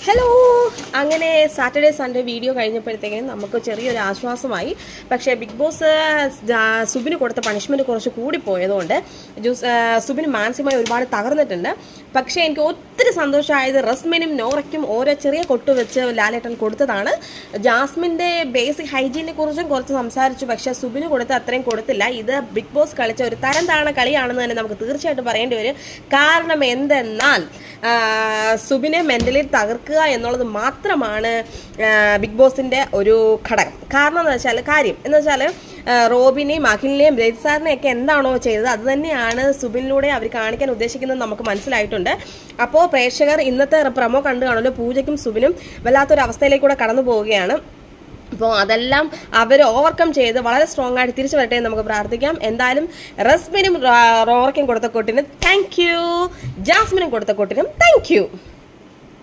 Hello. അങ്ങനെ Saturday Sunday video കഴിഞ്ഞപ്പോഴത്തേക്കും നമുക്ക് ചെറിയൊരു ആശ്വാസമായി. പക്ഷേ ബിഗ് ബോസ് സുബിന് കൊടുത്ത പണിഷ്മെൻറ്റ് കുറച്ച് കൂടിപ്പോയതുകൊണ്ട് സുബിന് മാനസികമായി ഒരുപാട് തകർന്നിട്ടുണ്ട്. പക്ഷേ എനിക്ക് ഒത്തിരി സന്തോഷമായത് റസ്മിനും നോറയ്ക്കും ഓരോ ചെറിയ കൊട്ട് വെച്ച് ലാലേട്ടൻ കൊടുത്തതാണ്. ജാസ്മിൻ്റെ ബേസിക് ഹൈജീനെ കുറിച്ചും കുറച്ച് സംസാരിച്ചു. പക്ഷേ സുബിന് കൊടുത്ത അത്രയും കൊടുത്തില്ല. ഇത് ബിഗ് ബോസ് കളിച്ച ഒരു തരം താണ കളിയാണെന്ന് തന്നെ നമുക്ക് തീർച്ചയായിട്ടും പറയേണ്ടി വരും. കാരണം എന്തെന്നാൽ സുബിനെ മെൻ്റലി തകർക്കുക എന്നുള്ളത് മാത്രമാണ് ബിഗ് ബോസിൻ്റെ ഒരു ഘടകം. കാരണം എന്ന് വെച്ചാൽ റോബിനെയും അഖിലിനെയും ബ്രേസാറിനെയൊക്കെ എന്താണോ ചെയ്തത് അത് തന്നെയാണ് സുബിനിലൂടെ അവർ കാണിക്കാൻ ഉദ്ദേശിക്കുന്നത് നമുക്ക് മനസ്സിലായിട്ടുണ്ട്. അപ്പോൾ പ്രേക്ഷകർ ഇന്നത്തെ പ്രമോ കണ്ടു കാണുമല്ലോ, പൂജയ്ക്കും സുബിനും വല്ലാത്തൊരു അവസ്ഥയിലേക്കൂടെ കടന്നു പോവുകയാണ്. അപ്പോൾ അതെല്ലാം അവർ ഓവർകം ചെയ്ത് വളരെ സ്ട്രോങ് ആയിട്ട് തിരിച്ചു വരട്ടെ എന്ന് നമുക്ക് പ്രാർത്ഥിക്കാം. എന്തായാലും റസ്മിനും റോറയ്ക്കും കൊടുത്ത കൊട്ടിനും താങ്ക് യു, ജാസ്മിനും കൊടുത്ത കൊട്ടിനും താങ്ക് യു.